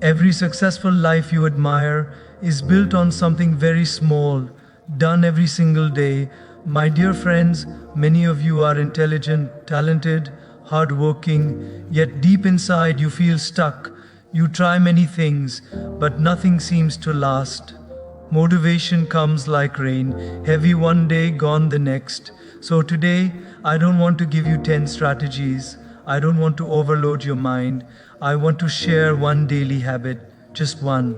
Every successful life you admire is built on something very small, done every single day. My dear friends, many of you are intelligent, talented, hardworking, yet deep inside you feel stuck. You try many things, but nothing seems to last. Motivation comes like rain, heavy one day, gone the next. So today, I don't want to give you 10 strategies. I don't want to overload your mind. I want to share one daily habit, just one.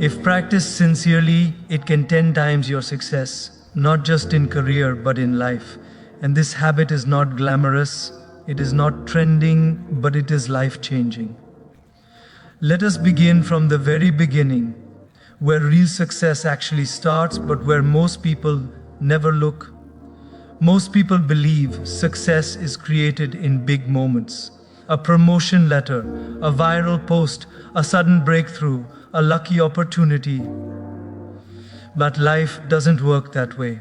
If practiced sincerely, it can 10 times your success, not just in career but in life. And this habit is not glamorous, it is not trending, but it is life changing. Let us begin from the very beginning, where real success actually starts, but where most people never look. Most people believe success is created in big moments. A promotion letter, a viral post, a sudden breakthrough, a lucky opportunity. But life doesn't work that way.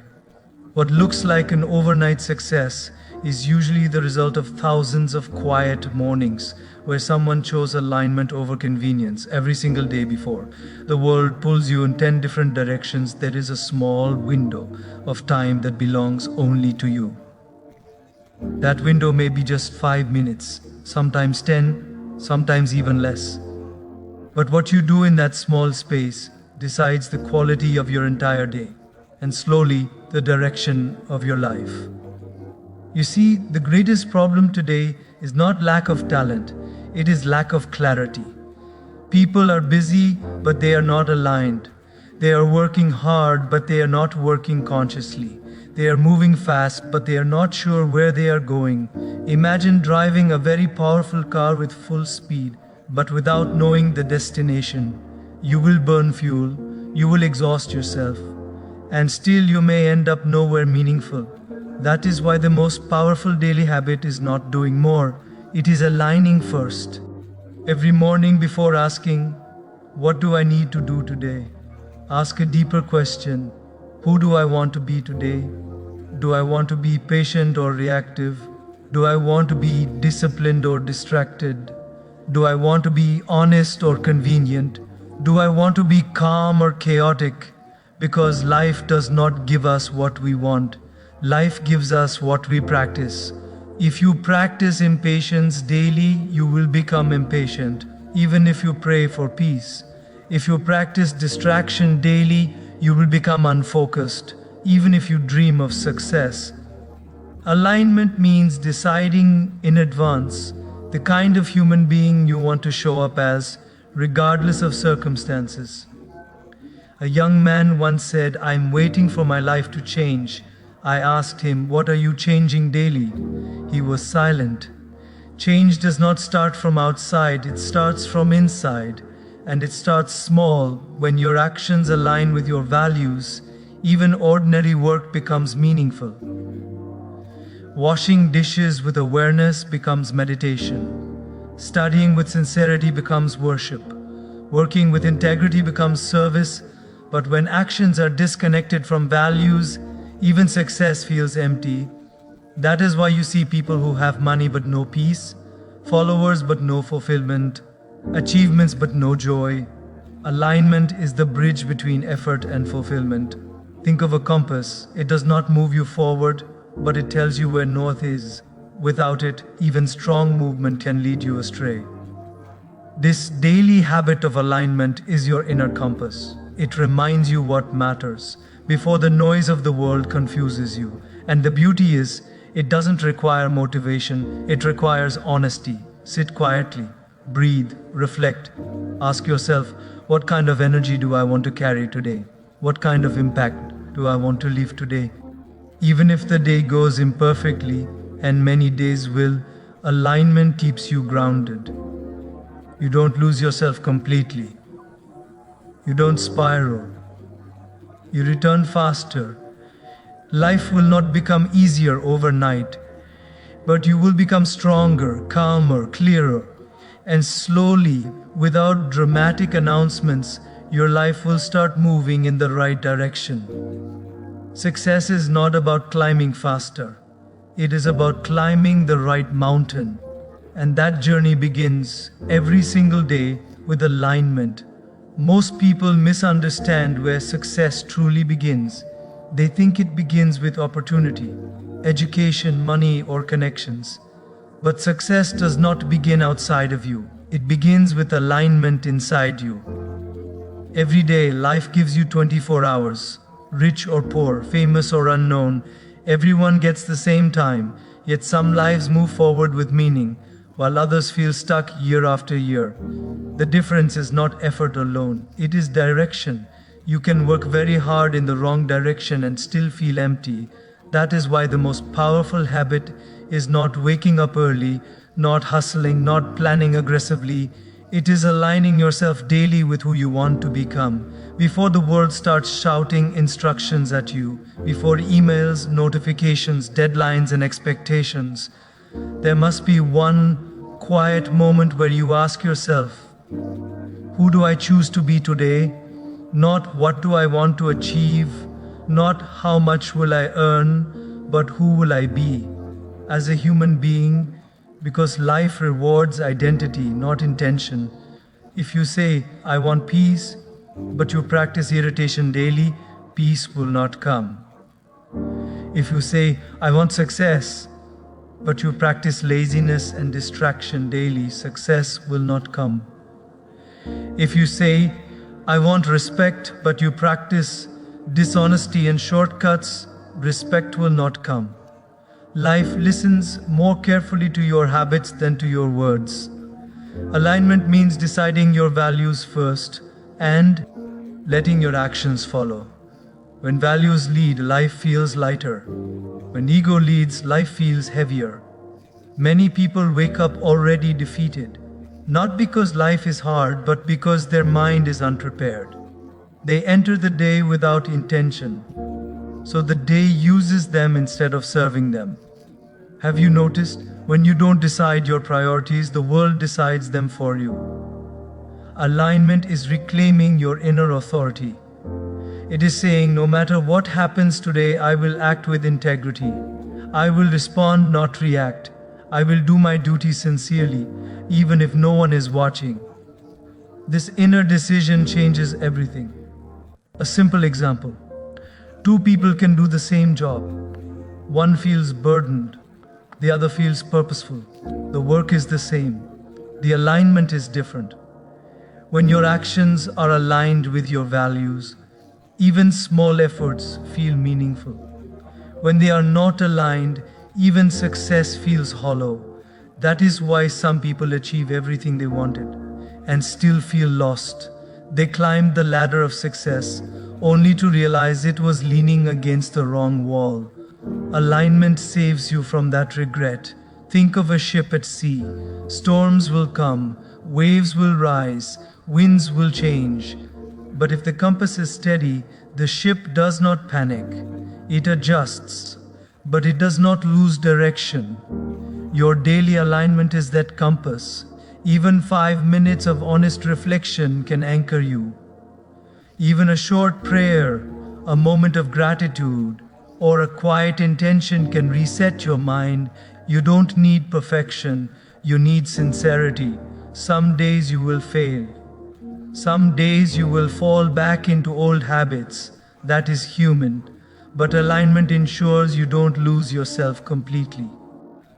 What looks like an overnight success is usually the result of thousands of quiet mornings where someone chose alignment over convenience every single day before. The world pulls you in 10 different directions. There is a small window of time that belongs only to you. That window may be just 5 minutes, sometimes 10, sometimes even less. But what you do in that small space decides the quality of your entire day and slowly the direction of your life. You see, the greatest problem today is not lack of talent, it is lack of clarity. People are busy, but they are not aligned. They are working hard, but they are not working consciously. They are moving fast, but they are not sure where they are going. Imagine driving a very powerful car with full speed, but without knowing the destination. You will burn fuel, you will exhaust yourself, and still you may end up nowhere meaningful. That is why the most powerful daily habit is not doing more, it is aligning first. Every morning before asking, "What do I need to do today?" ask a deeper question. Who do I want to be today? Do I want to be patient or reactive? Do I want to be disciplined or distracted? Do I want to be honest or convenient? Do I want to be calm or chaotic? Because life does not give us what we want. Life gives us what we practice. If you practice impatience daily, you will become impatient, even if you pray for peace. If you practice distraction daily, you will become unfocused, even if you dream of success. Alignment means deciding in advance the kind of human being you want to show up as, regardless of circumstances. A young man once said, "I'm waiting for my life to change." I asked him, "What are you changing daily?" He was silent. Change does not start from outside, it starts from inside. And it starts small. When your actions align with your values, even ordinary work becomes meaningful. Washing dishes with awareness becomes meditation. Studying with sincerity becomes worship. Working with integrity becomes service. But when actions are disconnected from values, even success feels empty. That is why you see people who have money but no peace, followers but no fulfillment, achievements but no joy. Alignment is the bridge between effort and fulfillment. Think of a compass. It does not move you forward, but it tells you where north is. Without it, even strong movement can lead you astray. This daily habit of alignment is your inner compass. It reminds you what matters before the noise of the world confuses you. And the beauty is, it doesn't require motivation, it requires honesty. Sit quietly, breathe, reflect. Ask yourself, what kind of energy do I want to carry today? What kind of impact do I want to leave today? Even if the day goes imperfectly, and many days will, alignment keeps you grounded. You don't lose yourself completely. You don't spiral. You return faster. Life will not become easier overnight, but you will become stronger, calmer, clearer. And slowly, without dramatic announcements, your life will start moving in the right direction. Success is not about climbing faster. It is about climbing the right mountain. And that journey begins every single day with alignment. Most people misunderstand where success truly begins. They think it begins with opportunity, education, money, or connections. But success does not begin outside of you, it begins with alignment inside you. Every day, life gives you 24 hours. Rich or poor, famous or unknown, everyone gets the same time, yet some lives move forward with meaning, while others feel stuck year after year. The difference is not effort alone, it is direction. You can work very hard in the wrong direction and still feel empty. That is why the most powerful habit is not waking up early, not hustling, not planning aggressively. It is aligning yourself daily with who you want to become. Before the world starts shouting instructions at you, before emails, notifications, deadlines, and expectations, there must be one quiet moment where you ask yourself, who do I choose to be today? Not what do I want to achieve, not how much will I earn, but who will I be as a human being, because life rewards identity, not intention. If you say, I want peace, but you practice irritation daily, peace will not come. If you say, I want success, but you practice laziness and distraction daily, success will not come. If you say, I want respect, but you practice dishonesty and shortcuts, respect will not come. Life listens more carefully to your habits than to your words. Alignment means deciding your values first and letting your actions follow. When values lead, life feels lighter. When ego leads, life feels heavier. Many people wake up already defeated, not because life is hard, but because their mind is unprepared. They enter the day without intention, so the day uses them instead of serving them. Have you noticed? When you don't decide your priorities, the world decides them for you. Alignment is reclaiming your inner authority. It is saying, no matter what happens today, I will act with integrity. I will respond, not react. I will do my duty sincerely, even if no one is watching. This inner decision changes everything. A simple example. Two people can do the same job. One feels burdened, the other feels purposeful. The work is the same. The alignment is different. When your actions are aligned with your values, even small efforts feel meaningful. When they are not aligned, even success feels hollow. That is why some people achieve everything they wanted and still feel lost. They climbed the ladder of success only to realize it was leaning against the wrong wall. Alignment saves you from that regret. Think of a ship at sea. Storms will come, waves will rise, winds will change. But if the compass is steady, the ship does not panic. It adjusts, but it does not lose direction. Your daily alignment is that compass. Even 5 minutes of honest reflection can anchor you. Even a short prayer, a moment of gratitude, or a quiet intention can reset your mind. You don't need perfection, you need sincerity. Some days you will fail. Some days you will fall back into old habits. That is human. But alignment ensures you don't lose yourself completely.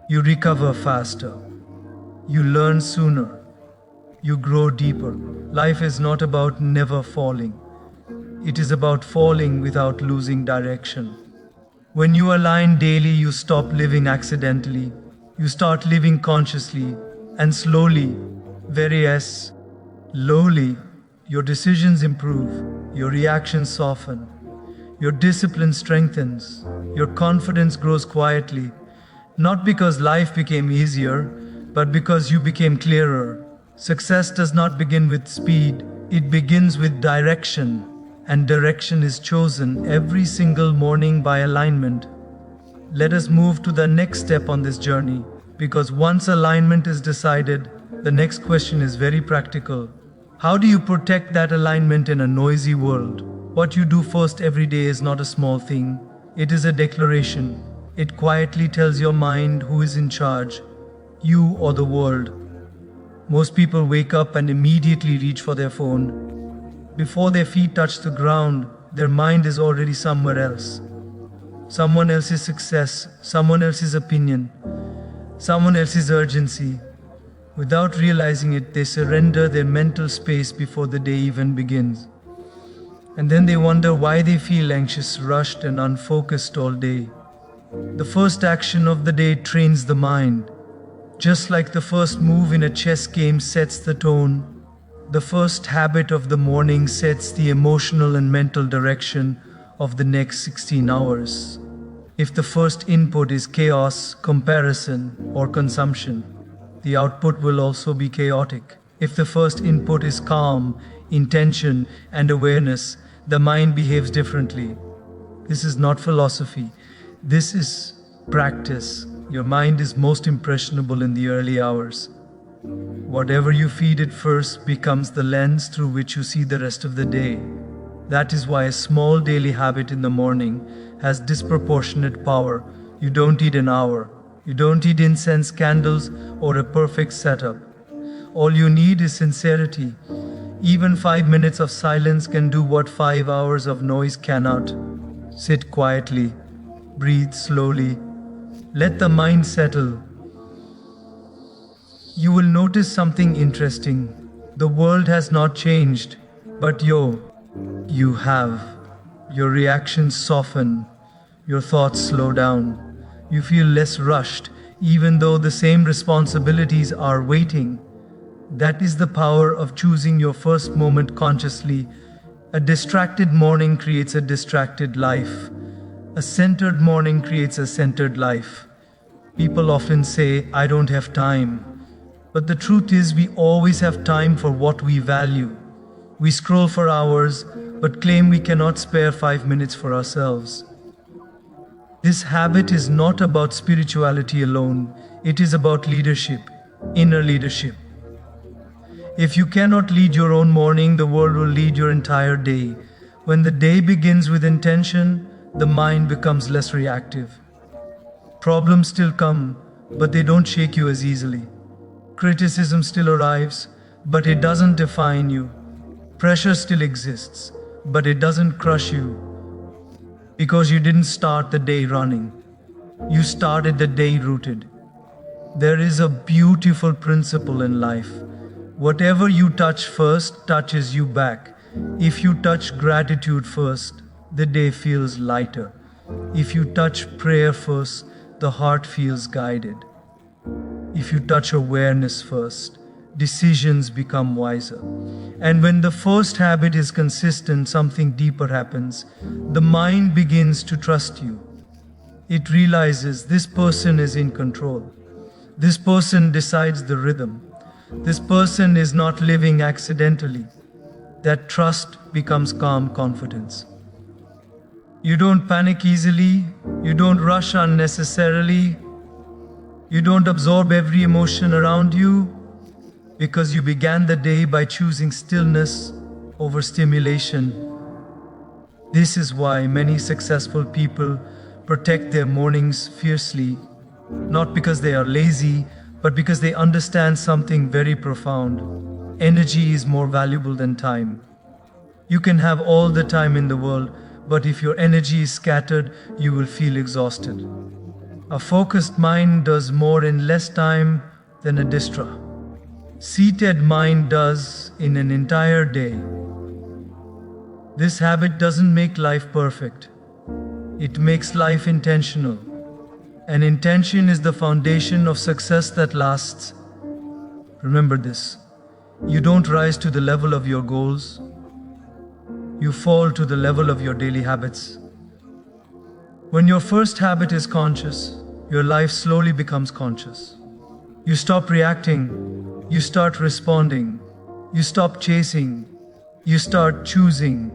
You recover faster. You learn sooner. You grow deeper. Life is not about never falling. It is about falling without losing direction. When you align daily, you stop living accidentally. You start living consciously, and slowly, slowly, your decisions improve, your reactions soften, your discipline strengthens, your confidence grows quietly, not because life became easier, but because you became clearer. Success does not begin with speed, it begins with direction, and direction is chosen every single morning by alignment. Let us move to the next step on this journey, because once alignment is decided, the next question is very practical. How do you protect that alignment in a noisy world? What you do first every day is not a small thing. It is a declaration. It quietly tells your mind who is in charge. you or the world. Most people wake up and immediately reach for their phone. Before their feet touch the ground, their mind is already somewhere else. Someone else's success, someone else's opinion, someone else's urgency. Without realizing it, they surrender their mental space before the day even begins. And then they wonder why they feel anxious, rushed, and unfocused all day. The first action of the day trains the mind. Just like the first move in a chess game sets the tone, the first habit of the morning sets the emotional and mental direction of the next 16 hours. If the first input is chaos, comparison, or consumption, the output will also be chaotic. If the first input is calm, intention, and awareness, the mind behaves differently. This is not philosophy. This is practice. Your mind is most impressionable in the early hours. Whatever you feed it first becomes the lens through which you see the rest of the day. That is why a small daily habit in the morning has disproportionate power. You don't need an hour. You don't need incense, candles, or a perfect setup. All you need is sincerity. Even 5 minutes of silence can do what 5 hours of noise cannot. Sit quietly. Breathe slowly. Let the mind settle. You will notice something interesting. The world has not changed, but you have. Your reactions soften. Your thoughts slow down. You feel less rushed, even though the same responsibilities are waiting. That is the power of choosing your first moment consciously. A distracted morning creates a distracted life. A centered morning creates a centered life. People often say, I don't have time. But the truth is, we always have time for what we value. We scroll for hours, but claim we cannot spare 5 minutes for ourselves. This habit is not about spirituality alone. It is about leadership, inner leadership. If you cannot lead your own morning, the world will lead your entire day. When the day begins with intention, the mind becomes less reactive. Problems still come, but they don't shake you as easily. Criticism still arrives, but it doesn't define you. Pressure still exists, but it doesn't crush you. Because you didn't start the day running. You started the day rooted. There is a beautiful principle in life. Whatever you touch first touches you back. If you touch gratitude first, the day feels lighter. If you touch prayer first, the heart feels guided. If you touch awareness first, decisions become wiser. And when the first habit is consistent, something deeper happens. The mind begins to trust you. It realizes this person is in control. This person decides the rhythm. This person is not living accidentally. That trust becomes calm confidence. You don't panic easily. You don't rush unnecessarily. You don't absorb every emotion around you because you began the day by choosing stillness over stimulation. This is why many successful people protect their mornings fiercely, not because they are lazy, but because they understand something very profound. Energy is more valuable than time. You can have all the time in the world, but if your energy is scattered, you will feel exhausted. A focused mind does more in less time than a seated mind does in an entire day. This habit doesn't make life perfect. It makes life intentional. And intention is the foundation of success that lasts. Remember this. You don't rise to the level of your goals. You fall to the level of your daily habits. When your first habit is conscious, your life slowly becomes conscious. You stop reacting. You start responding. You stop chasing. You start choosing.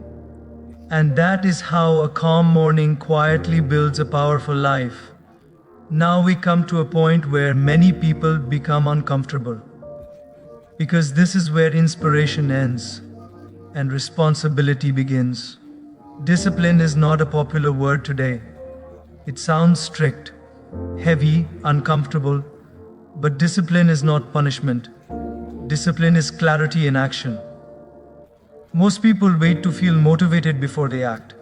And that is how a calm morning quietly builds a powerful life. Now we come to a point where many people become uncomfortable. Because this is where inspiration ends and responsibility begins. Discipline is not a popular word today. It sounds strict, heavy, uncomfortable. But discipline is not punishment. Discipline is clarity in action. Most people wait to feel motivated before they act.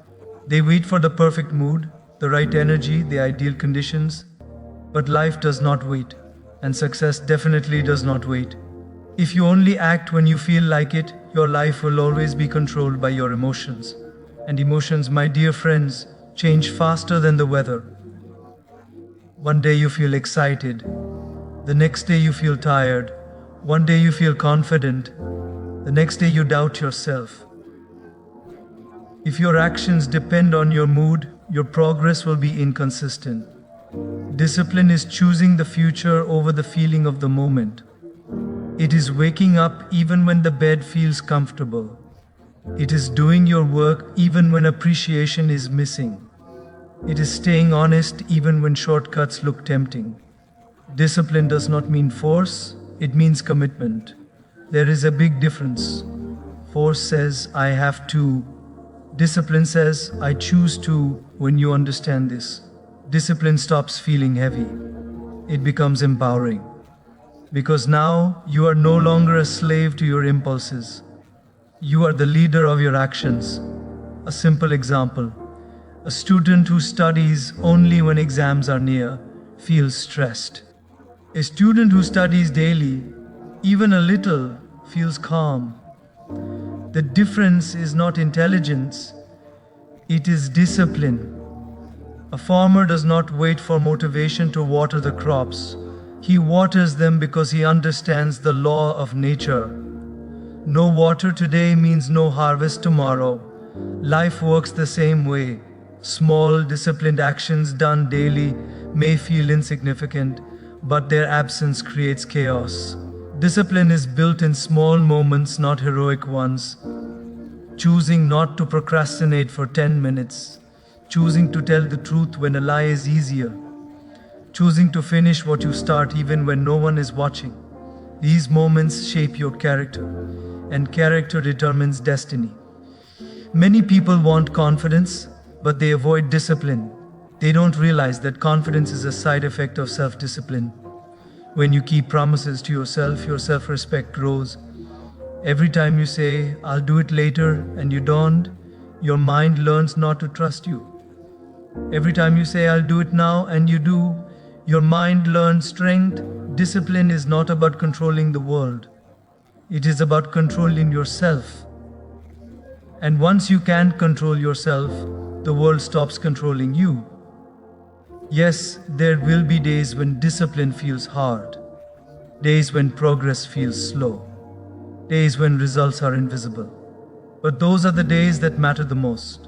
They wait for the perfect mood, the right energy, the ideal conditions. But life does not wait, and success definitely does not wait. If you only act when you feel like it, your life will always be controlled by your emotions. And emotions, my dear friends, change faster than the weather. One day you feel excited, the next day you feel tired, one day you feel confident, the next day you doubt yourself. If your actions depend on your mood, your progress will be inconsistent. Discipline is choosing the future over the feeling of the moment. It is waking up even when the bed feels comfortable. It is doing your work even when appreciation is missing. It is staying honest even when shortcuts look tempting. Discipline does not mean force, it means commitment. There is a big difference. Force says, I have to. Discipline says, I choose to. When you understand this, discipline stops feeling heavy. It becomes empowering. Because now you are no longer a slave to your impulses. You are the leader of your actions. A simple example. A student who studies only when exams are near feels stressed. A student who studies daily, even a little, feels calm. The difference is not intelligence, it is discipline. A farmer does not wait for motivation to water the crops. He waters them because he understands the law of nature. No water today means no harvest tomorrow. Life works the same way. Small, disciplined actions done daily may feel insignificant, but their absence creates chaos. Discipline is built in small moments, not heroic ones. Choosing not to procrastinate for 10 minutes. Choosing to tell the truth when a lie is easier. Choosing to finish what you start even when no one is watching. These moments shape your character, and character determines destiny. Many people want confidence, but they avoid discipline. They don't realize that confidence is a side effect of self-discipline. When you keep promises to yourself, your self-respect grows. Every time you say, I'll do it later, and you don't, your mind learns not to trust you. Every time you say, I'll do it now, and you do, your mind learns strength. Discipline is not about controlling the world. It is about controlling yourself. And once you can control yourself, the world stops controlling you. Yes, there will be days when discipline feels hard, days when progress feels slow, days when results are invisible. But those are the days that matter the most,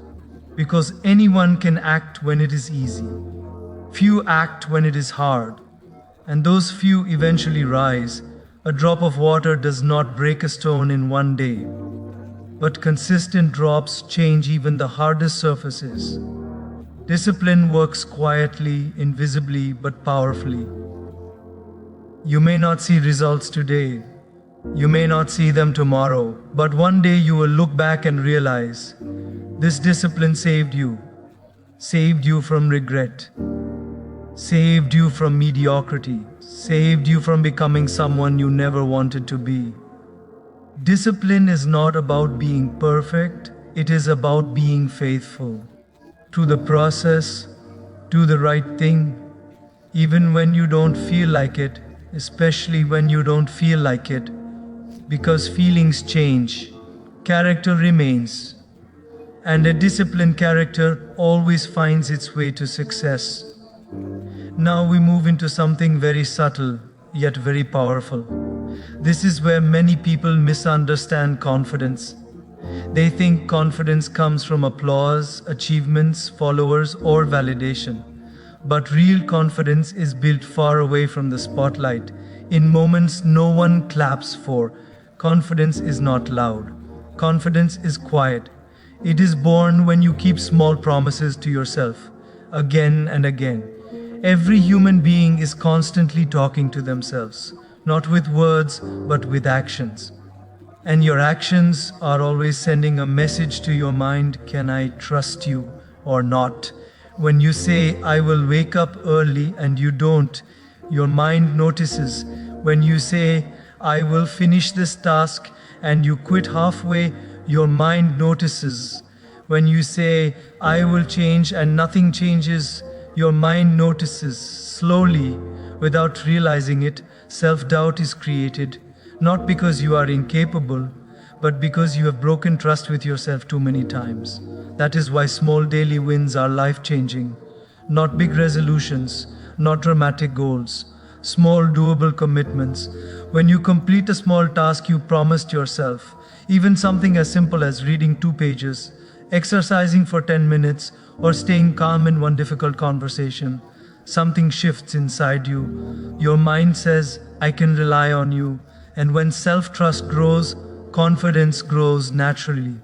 because anyone can act when it is easy. Few act when it is hard, and those few eventually rise. A drop of water does not break a stone in one day, but consistent drops change even the hardest surfaces. Discipline works quietly, invisibly, but powerfully. You may not see results today, you may not see them tomorrow, but one day you will look back and realize this discipline saved you from regret, saved you from mediocrity, saved you from becoming someone you never wanted to be. Discipline is not about being perfect, it is about being faithful. To the process, do the right thing, even when you don't feel like it, especially when you don't feel like it, because feelings change, character remains, and a disciplined character always finds its way to success. Now we move into something very subtle, yet very powerful. This is where many people misunderstand confidence. They think confidence comes from applause, achievements, followers, or validation. But real confidence is built far away from the spotlight, in moments no one claps for. Confidence is not loud. Confidence is quiet. It is born when you keep small promises to yourself, again and again. Every human being is constantly talking to themselves, not with words, but with actions. And your actions are always sending a message to your mind, can I trust you or not? When you say, I will wake up early and you don't, Your mind notices. When you say, I will finish this task, and you quit halfway, your mind notices. When you say, I will change, and nothing changes, your mind notices. Slowly, without realizing it, self doubt is created, not because you are incapable, but because you have broken trust with yourself too many times. That is why small daily wins are life changing. Not big resolutions, not dramatic goals, small doable commitments. When you complete a small task you promised yourself, even something as simple as reading 2 pages, exercising for 10 minutes, or staying calm in one difficult conversation, something shifts inside you. Your mind says, I can rely on you. And when self trust grows, confidence grows naturally.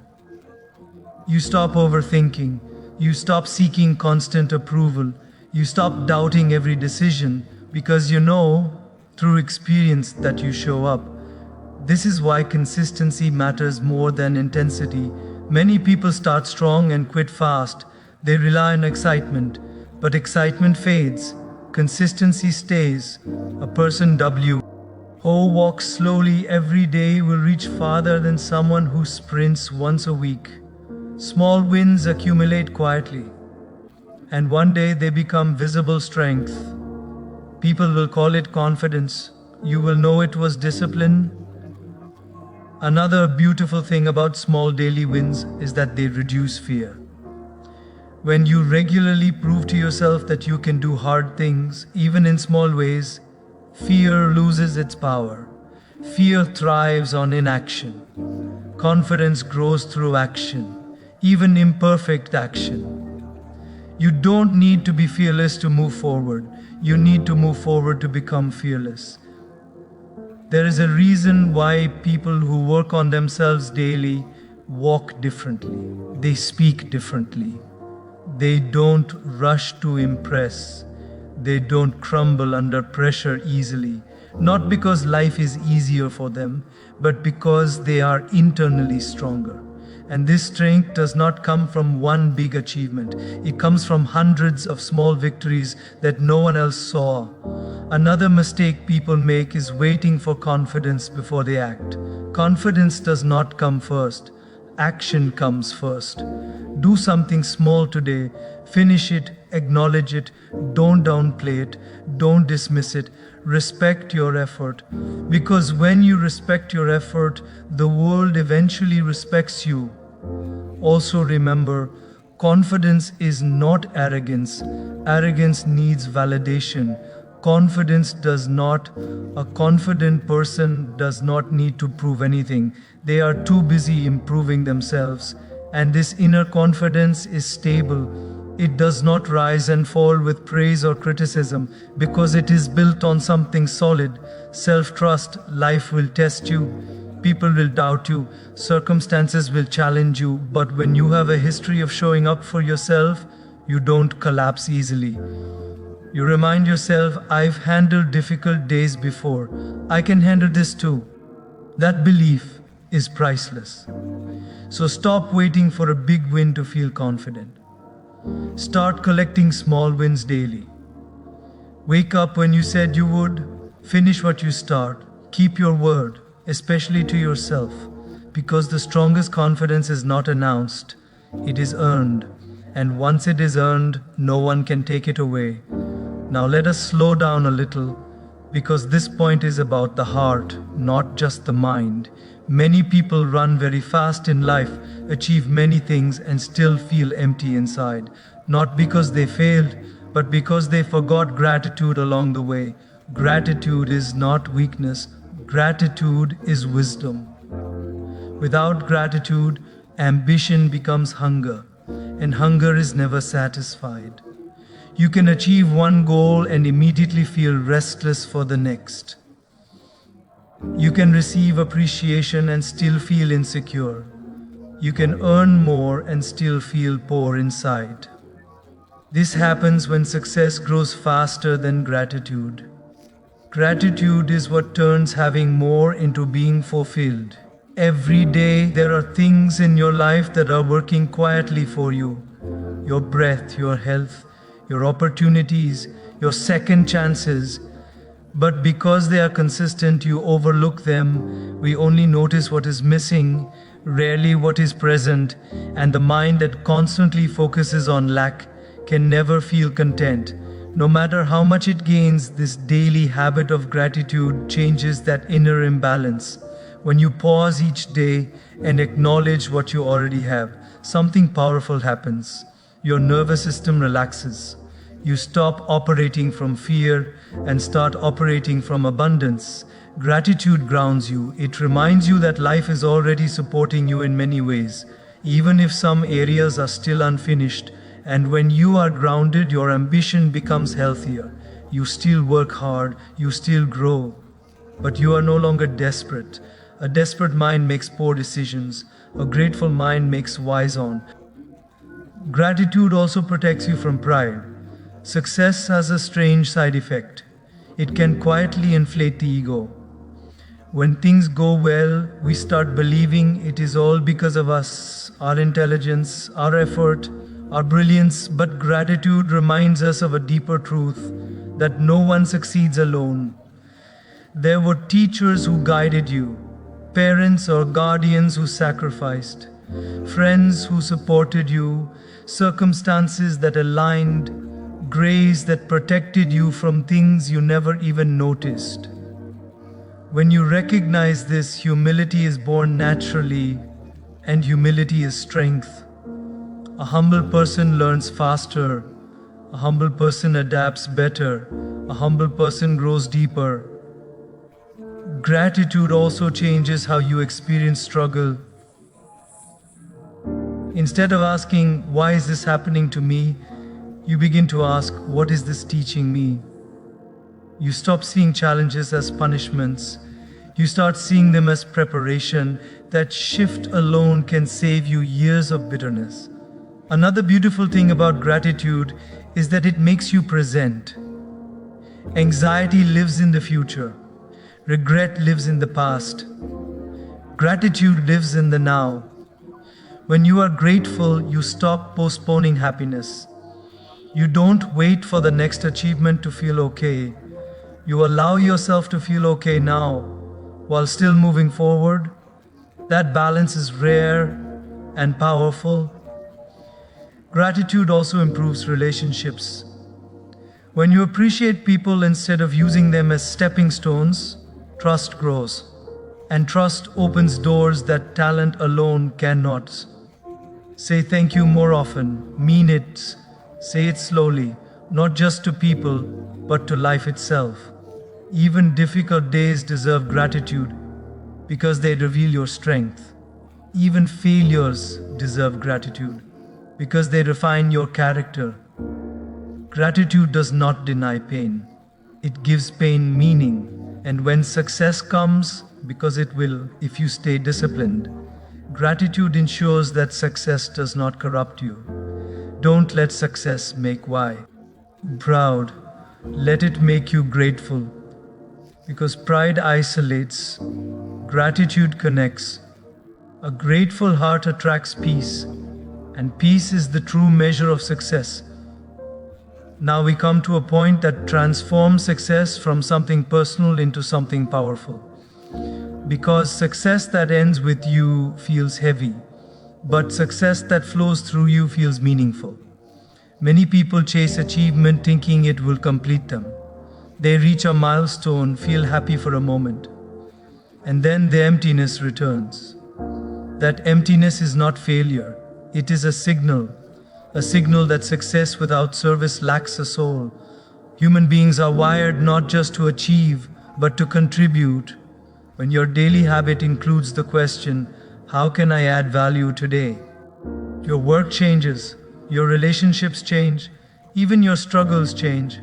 You stop overthinking. You stop seeking constant approval. You stop doubting every decision because you know through experience that you show up. This is why consistency matters more than intensity. Many people start strong and quit fast. They rely on excitement, but excitement fades. Consistency stays. A person who walks slowly every day will reach farther than someone who sprints once a week. Small wins accumulate quietly, and one day they become visible strength. People will call it confidence. You will know it was discipline. Another beautiful thing about small daily wins is that they reduce fear. When you regularly prove to yourself that you can do hard things, even in small ways, fear loses its power. Fear thrives on inaction. Confidence grows through action, even imperfect action. You don't need to be fearless to move forward. You need to move forward to become fearless. There is a reason why people who work on themselves daily walk differently. They speak differently. They don't rush to impress. They don't crumble under pressure easily. Not because life is easier for them, but because they are internally stronger. And this strength does not come from one big achievement. It comes from hundreds of small victories that no one else saw. Another mistake people make is waiting for confidence before they act. Confidence does not come first. Action comes first. Do something small today. Finish it, acknowledge it, don't downplay it, don't dismiss it. Respect your effort. Because when you respect your effort, the world eventually respects you. Also remember, confidence is not arrogance. Arrogance needs validation. Confidence does not. A confident person does not need to prove anything. They are too busy improving themselves. And this inner confidence is stable. It does not rise and fall with praise or criticism because it is built on something solid. Self-trust. Life will test you. People will doubt you. Circumstances will challenge you. But when you have a history of showing up for yourself, you don't collapse easily. You remind yourself, I've handled difficult days before. I can handle this too. That belief is priceless. So stop waiting for a big win to feel confident. Start collecting small wins daily. Wake up when you said you would. Finish what you start. Keep your word, especially to yourself, because the strongest confidence is not announced, it is earned. And once it is earned, no one can take it away. Now let us slow down a little, because this point is about the heart, not just the mind. Many people run very fast in life, achieve many things, and still feel empty inside. Not because they failed, but because they forgot gratitude along the way. Gratitude is not weakness, gratitude is wisdom. Without gratitude, ambition becomes hunger, and hunger is never satisfied. You can achieve one goal and immediately feel restless for the next. You can receive appreciation and still feel insecure. You can earn more and still feel poor inside. This happens when success grows faster than gratitude. Gratitude is what turns having more into being fulfilled. Every day there are things in your life that are working quietly for you. Your breath, your health, your opportunities, your second chances. But because they are consistent, you overlook them. We only notice what is missing, rarely what is present, and the mind that constantly focuses on lack can never feel content. No matter how much it gains, this daily habit of gratitude changes that inner imbalance. When you pause each day and acknowledge what you already have, something powerful happens. Your nervous system relaxes. You stop operating from fear and start operating from abundance. Gratitude grounds you. It reminds you that life is already supporting you in many ways, even if some areas are still unfinished. And when you are grounded, your ambition becomes healthier. You still work hard, you still grow, but you are no longer desperate. A desperate mind makes poor decisions. A grateful mind makes wise on. Gratitude also protects you from pride. Success has a strange side effect. It can quietly inflate the ego. When things go well, we start believing it is all because of us, our intelligence, our effort, our brilliance. But gratitude reminds us of a deeper truth, that no one succeeds alone. There were teachers who guided you, parents or guardians who sacrificed, friends who supported you, circumstances that aligned, grace that protected you from things you never even noticed. When you recognize this, humility is born naturally, and humility is strength. A humble person learns faster, a humble person adapts better, a humble person grows deeper. Gratitude also changes how you experience struggle. Instead of asking, "Why is this happening to me?" you begin to ask, "What is this teaching me?" You stop seeing challenges as punishments. You start seeing them as preparation. That shift alone can save you years of bitterness. Another beautiful thing about gratitude is that it makes you present. Anxiety lives in the future. Regret lives in the past. Gratitude lives in the now. When you are grateful, you stop postponing happiness. You don't wait for the next achievement to feel okay. You allow yourself to feel okay now while still moving forward. That balance is rare and powerful. Gratitude also improves relationships. When you appreciate people instead of using them as stepping stones, trust grows. And trust opens doors that talent alone cannot. Say thank you more often. Mean it. Say it slowly, not just to people, but to life itself. Even difficult days deserve gratitude because they reveal your strength. Even failures deserve gratitude because they refine your character. Gratitude does not deny pain. It gives pain meaning. And when success comes, because it will if you stay disciplined, gratitude ensures that success does not corrupt you. Don't let success make why proud. Let it make you grateful. Because pride isolates, gratitude connects. A grateful heart attracts peace, and peace is the true measure of success. Now we come to a point that transforms success from something personal into something powerful. Because success that ends with you feels heavy, but success that flows through you feels meaningful. Many people chase achievement thinking it will complete them. They reach a milestone, feel happy for a moment, and then the emptiness returns. That emptiness is not failure, it is a signal that success without service lacks a soul. Human beings are wired not just to achieve, but to contribute. When your daily habit includes the question, "How can I add value today?" your work changes, your relationships change, even your struggles change.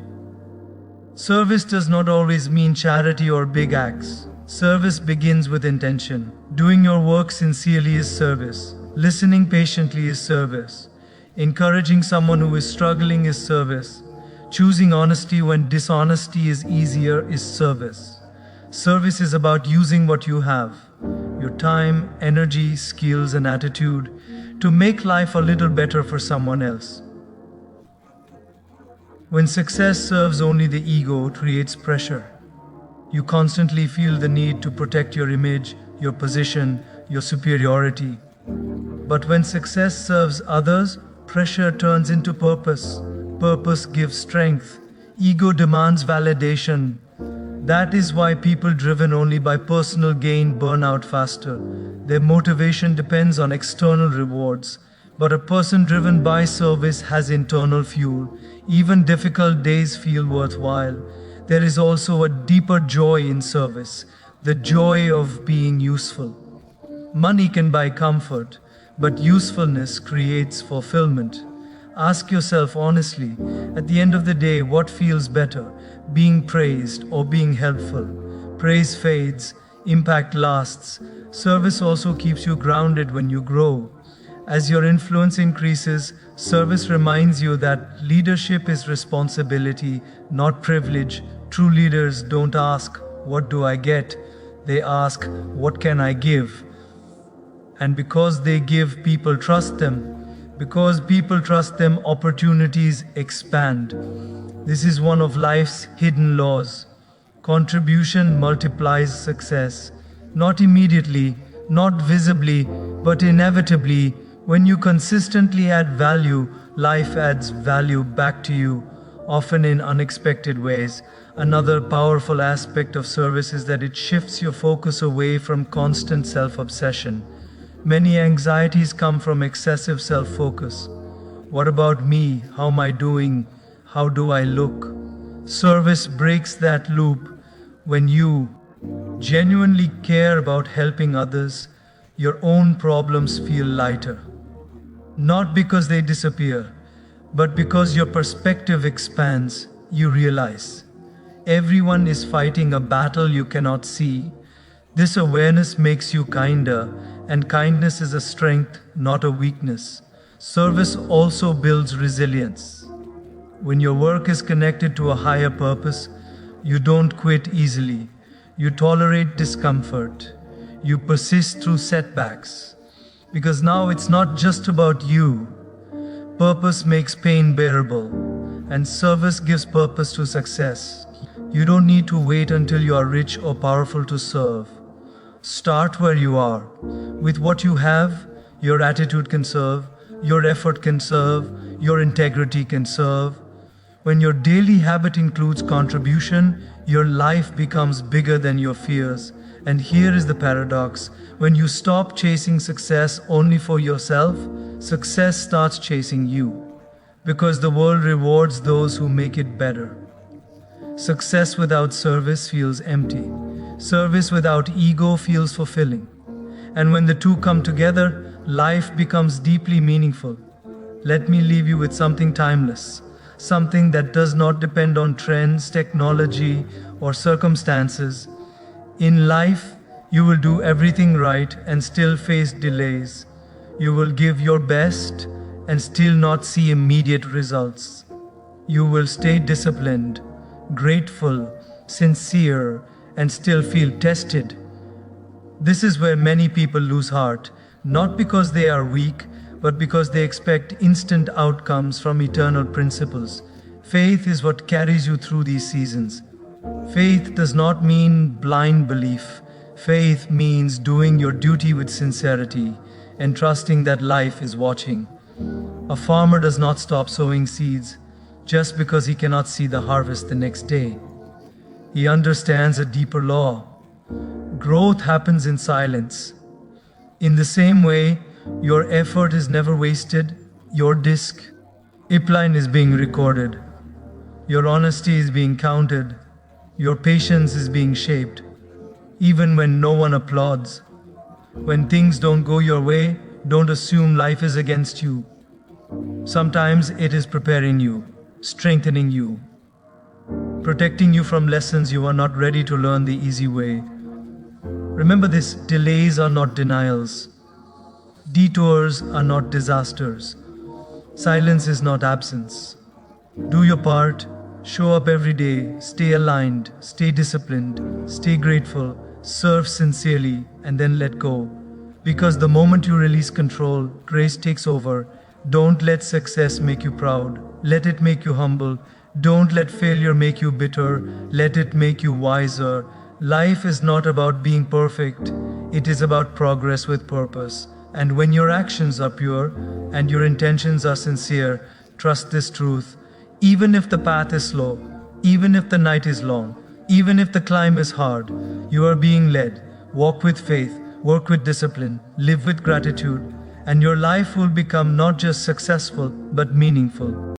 Service does not always mean charity or big acts. Service begins with intention. Doing your work sincerely is service. Listening patiently is service. Encouraging someone who is struggling is service. Choosing honesty when dishonesty is easier is service. Service is about using what you have, your time, energy, skills, and attitude, to make life a little better for someone else. When success serves only the ego, it creates pressure. You constantly feel the need to protect your image, your position, your superiority. But when success serves others, pressure turns into purpose. Purpose gives strength. Ego demands validation. That is why people driven only by personal gain burn out faster. Their motivation depends on external rewards. But a person driven by service has internal fuel. Even difficult days feel worthwhile. There is also a deeper joy in service, the joy of being useful. Money can buy comfort, but usefulness creates fulfillment. Ask yourself honestly, at the end of the day, what feels better, being praised or being helpful? Praise fades, impact lasts. Service also keeps you grounded when you grow. As your influence increases, service reminds you that leadership is responsibility, not privilege. True leaders don't ask, "What do I get?" They ask, "What can I give?" And because they give, people trust them. Because people trust them, opportunities expand. This is one of life's hidden laws. Contribution multiplies success. Not immediately, not visibly, but inevitably. When you consistently add value, life adds value back to you, often in unexpected ways. Another powerful aspect of service is that it shifts your focus away from constant self obsession. Many anxieties come from excessive self focus. What about me? How am I doing? How do I look? Service breaks that loop. When you genuinely care about helping others, your own problems feel lighter. Not because they disappear, but because your perspective expands. You realize everyone is fighting a battle you cannot see. This awareness makes you kinder, and kindness is a strength, not a weakness. Service also builds resilience. When your work is connected to a higher purpose, you don't quit easily. You tolerate discomfort. You persist through setbacks. Because now it's not just about you. Purpose makes pain bearable, and service gives purpose to success. You don't need to wait until you are rich or powerful to serve. Start where you are. With what you have, your attitude can serve, your effort can serve, your integrity can serve. When your daily habit includes contribution, your life becomes bigger than your fears. And here is the paradox. When you stop chasing success only for yourself, success starts chasing you. Because the world rewards those who make it better. Success without service feels empty. Service without ego feels fulfilling. And when the two come together, life becomes deeply meaningful. Let me leave you with something timeless, something that does not depend on trends, technology, or circumstances. In life, you will do everything right and still face delays. You will give your best and still not see immediate results. You will stay disciplined, grateful, sincere, and still feel tested. This is where many people lose heart, not because they are weak, but because they expect instant outcomes from eternal principles. Faith is what carries you through these seasons. Faith does not mean blind belief. Faith means doing your duty with sincerity and trusting that life is watching. A farmer does not stop sowing seeds just because he cannot see the harvest the next day. He understands a deeper law. Growth happens in silence. In the same way, your effort is never wasted. Your upline is being recorded. Your honesty is being counted. Your patience is being shaped. Even when no one applauds. When things don't go your way, don't assume life is against you. Sometimes it is preparing you, strengthening you, protecting you from lessons you are not ready to learn the easy way. Remember this, delays are not denials. Detours are not disasters. Silence is not absence. Do your part, show up every day, stay aligned, stay disciplined, stay grateful, serve sincerely, and then let go. Because the moment you release control, grace takes over. Don't let success make you proud. Let it make you humble. Don't let failure make you bitter. Let it make you wiser. Life is not about being perfect, it is about progress with purpose. And when your actions are pure and your intentions are sincere, trust this truth. Even if the path is slow, even if the night is long, even if the climb is hard, you are being led. Walk with faith, work with discipline, live with gratitude, and your life will become not just successful but meaningful.